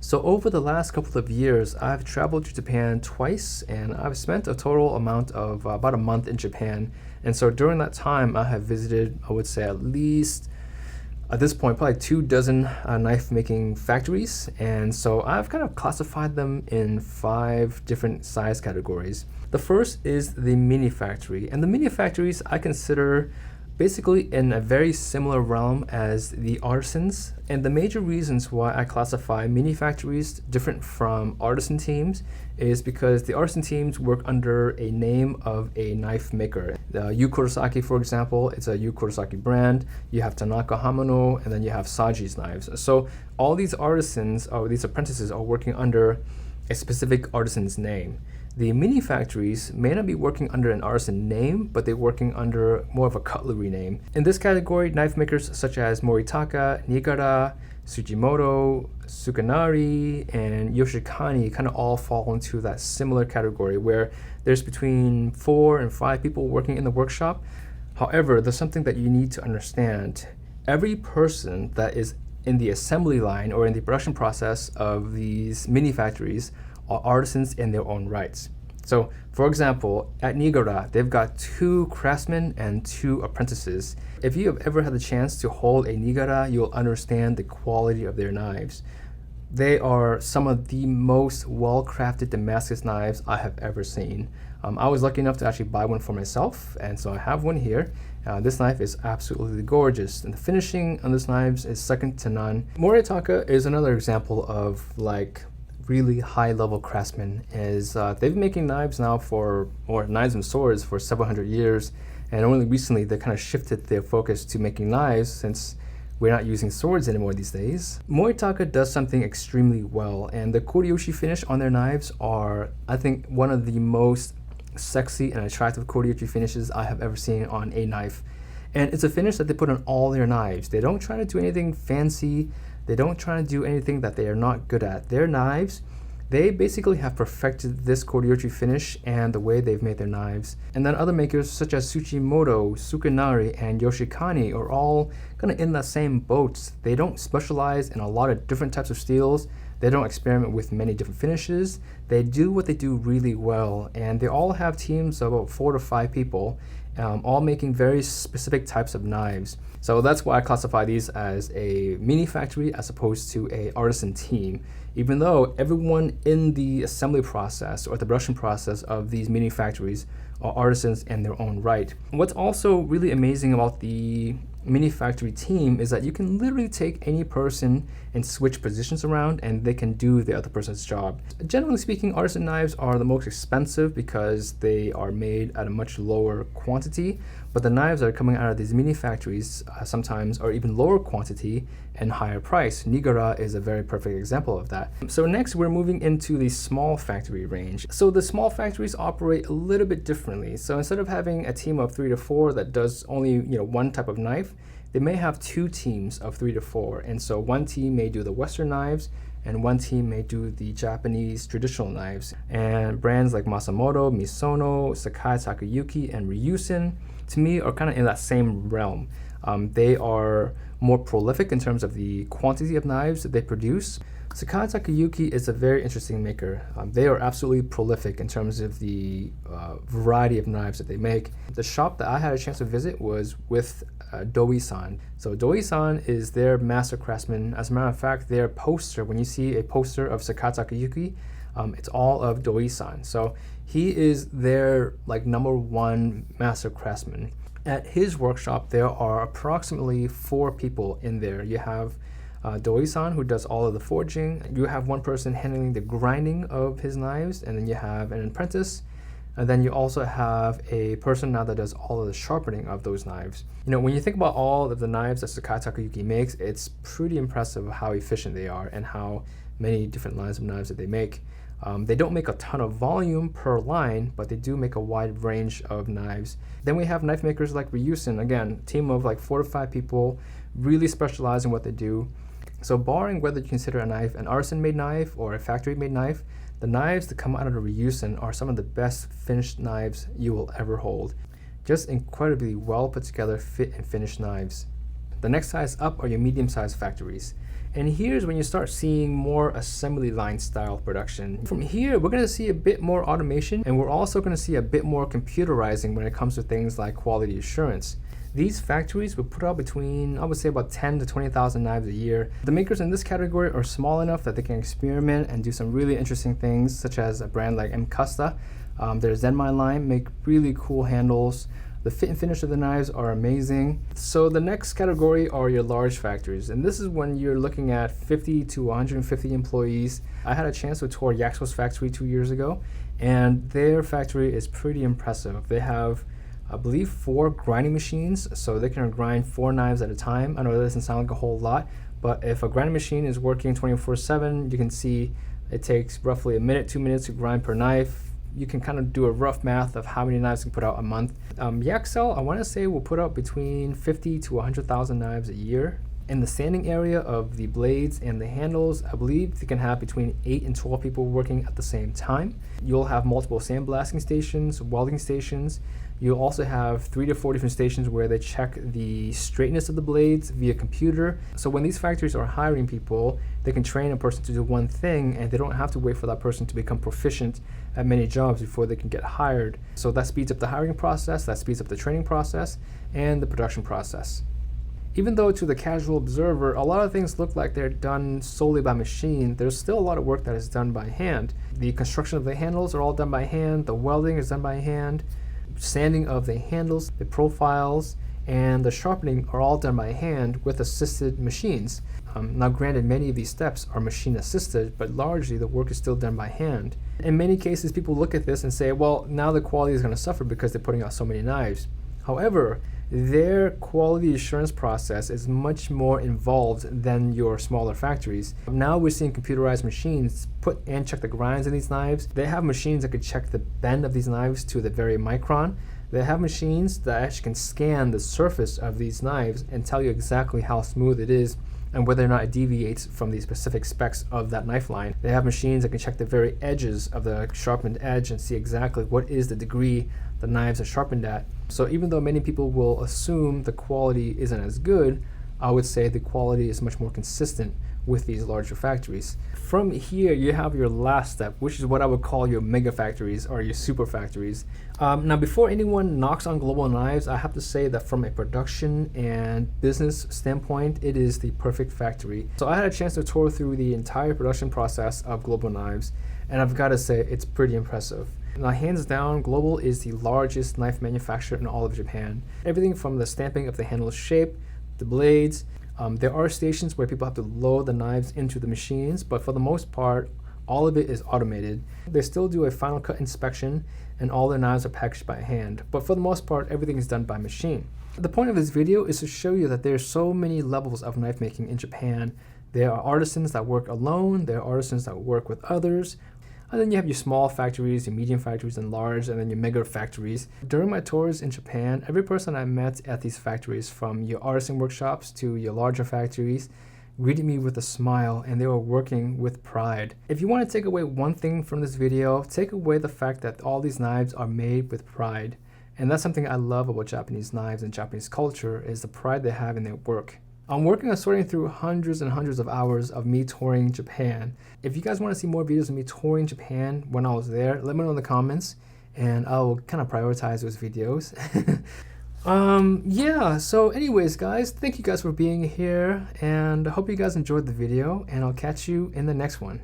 So over the last couple of years, I've traveled to Japan twice, and I've spent a total amount of about a month in Japan. And so during that time, I have visited, I would say at least at this point, probably 2 dozen knife making factories. And so I've kind of classified them in 5 different size categories. The first is the mini factory. And the mini factories I consider basically in a very similar realm as the artisans. And the major reasons why I classify mini factories different from artisan teams is because the artisan teams work under a name of a knife maker. Yu Kurosaki, for example, it's a Yu Kurosaki brand. You have Tanaka Hamano, and then you have Saji's knives. So all these artisans, or these apprentices, are working under a specific artisan's name. The mini factories may not be working under an artisan name, but they're working under more of a cutlery name. In this category, knife makers such as Moritaka, Nigara, Tsujimoto, Sukanari, and Yoshikane kind of all fall into that similar category where there's between 4 and 5 people working in the workshop. However, there's something that you need to understand. Every person that is in the assembly line or in the production process of these mini factories are artisans in their own rights. So, for example, at Nigara, they've got 2 craftsmen and 2 apprentices. If you have ever had the chance to hold a Nigara, you'll understand the quality of their knives. They are some of the most well-crafted Damascus knives I have ever seen. I was lucky enough to actually buy one for myself, and so I have one here. This knife is absolutely gorgeous, and the finishing on this knife is second to none. Moritaka is another example of really high-level craftsmen. They've been making knives now or knives and swords for several hundred years, and only recently they kind of shifted their focus to making knives since we're not using swords anymore these days. Moritaka does something extremely well, and the kurouchi finish on their knives are, I think, one of the most sexy and attractive kurouchi finishes I have ever seen on a knife. And it's a finish that they put on all their knives. They don't try to do anything fancy. They don't try to do anything that they are not good at. Their knives, they basically have perfected this kurouchi finish and the way they've made their knives. And then other makers such as Tsujimoto, Sukanari, and Yoshikane are all kind of in that same boat. They don't specialize in a lot of different types of steels. They don't experiment with many different finishes. They do what they do really well, and they all have teams of about 4 to 5 people, all making very specific types of knives. So that's why I classify these as a mini factory as opposed to a artisan team, even though everyone in the assembly process or the production process of these mini factories are artisans in their own right. What's also really amazing about the mini factory team is that you can literally take any person and switch positions around and they can do the other person's job. Generally speaking, artisan knives are the most expensive because they are made at a much lower quantity, but the knives that are coming out of these mini factories sometimes are even lower quantity and higher price. Nigara is a very perfect example of that. So next we're moving into the small factory range. So the small factories operate a little bit differently. So instead of having a team of 3 to 4 that does only one type of knife, they may have 2 teams of 3 to 4. And so one team may do the Western knives and one team may do the Japanese traditional knives. And brands like Masamoto, Misono, Sakai, Takayuki, and Ryusen, to me, are kind of in that same realm. They are more prolific in terms of the quantity of knives that they produce. Sakai Takayuki is a very interesting maker. They are absolutely prolific in terms of the variety of knives that they make. The shop that I had a chance to visit was with Doi-san. So Doi-san is their master craftsman. As a matter of fact, their poster, when you see a poster of Sakai Takayuki, it's all of Doi-san. So he is their #1 master craftsman. At his workshop, there are approximately 4 people in there. You have Doi-san, who does all of the forging. You have one person handling the grinding of his knives, and then you have an apprentice. And then you also have a person now that does all of the sharpening of those knives. When you think about all of the knives that Sakai Takayuki makes, it's pretty impressive how efficient they are and how many different lines of knives that they make. They don't make a ton of volume per line, but they do make a wide range of knives. Then we have knife makers like Ryusen, again, team of 4 to 5 people, really specialize in what they do. So barring whether you consider a knife an artisan-made knife or a factory-made knife, the knives that come out of the Ryusen are some of the best finished knives you will ever hold. Just incredibly well put together, fit and finished knives. The next size up are your medium-sized factories. And here's when you start seeing more assembly line style production. From here, we're gonna see a bit more automation, and we're also gonna see a bit more computerizing when it comes to things like quality assurance. These factories will put out between, I would say, about 10 to 20,000 knives a year. The makers in this category are small enough that they can experiment and do some really interesting things, such as a brand like Mkasta. Their Zanmai line make really cool handles. The fit and finish of the knives are amazing. So the next category are your large factories, and this is when you're looking at 50 to 150 employees. I had a chance to tour Yaxell's factory 2 years ago, and their factory is pretty impressive. They have, I believe, 4 grinding machines, so they can grind 4 knives at a time. I know that doesn't sound like a whole lot, but if a grinding machine is working 24/7, you can see it takes roughly a minute, 2 minutes to grind per knife. You can kind of do a rough math of how many knives you can put out a month. Yaxell, I want to say, will put out between 50 to 100,000 knives a year. In the sanding area of the blades and the handles, I believe they can have between 8 and 12 people working at the same time. You'll have multiple sandblasting stations, welding stations. You'll also have 3 to 4 different stations where they check the straightness of the blades via computer. So when these factories are hiring people, they can train a person to do one thing, and they don't have to wait for that person to become proficient at many jobs before they can get hired. So that speeds up the hiring process, that speeds up the training process, and the production process. Even though to the casual observer, a lot of things look like they're done solely by machine, there's still a lot of work that is done by hand. The construction of the handles are all done by hand, the welding is done by hand, sanding of the handles, the profiles, and the sharpening are all done by hand with assisted machines. Now granted, many of these steps are machine assisted, but largely the work is still done by hand. In many cases, people look at this and say, well, now the quality is going to suffer because they're putting out so many knives. However, their quality assurance process is much more involved than your smaller factories. Now we're seeing computerized machines put and check the grinds in these knives. They have machines that could check the bend of these knives to the very micron. They have machines that actually can scan the surface of these knives and tell you exactly how smooth it is and whether or not it deviates from the specific specs of that knife line. They have machines that can check the very edges of the sharpened edge and see exactly what is the degree the knives are sharpened at. So even though many people will assume the quality isn't as good, I would say the quality is much more consistent with these larger factories. From here, you have your last step, which is what I would call your mega factories or your super factories. Now, before anyone knocks on Global Knives, I have to say that from a production and business standpoint, it is the perfect factory. So I had a chance to tour through the entire production process of Global Knives, and I've got to say it's pretty impressive. Now, hands down, Global is the largest knife manufacturer in all of Japan. Everything from the stamping of the handle shape, the blades. There are stations where people have to load the knives into the machines, but for the most part, all of it is automated. They still do a final cut inspection, and all their knives are packaged by hand, but for the most part, everything is done by machine. The point of this video is to show you that there's so many levels of knife making in Japan. There are artisans that work alone, there are artisans that work with others, and then you have your small factories, your medium factories, and large, and then your mega factories. During my tours in Japan, every person I met at these factories, from your artisan workshops to your larger factories, greeted me with a smile, and they were working with pride. If you want to take away one thing from this video, take away the fact that all these knives are made with pride. And that's something I love about Japanese knives and Japanese culture, is the pride they have in their work. I'm working on sorting through hundreds and hundreds of hours of me touring Japan. If you guys want to see more videos of me touring Japan when I was there, let me know in the comments, and I'll kind of prioritize those videos. Yeah, so anyways, guys, thank you guys for being here, and I hope you guys enjoyed the video, and I'll catch you in the next one.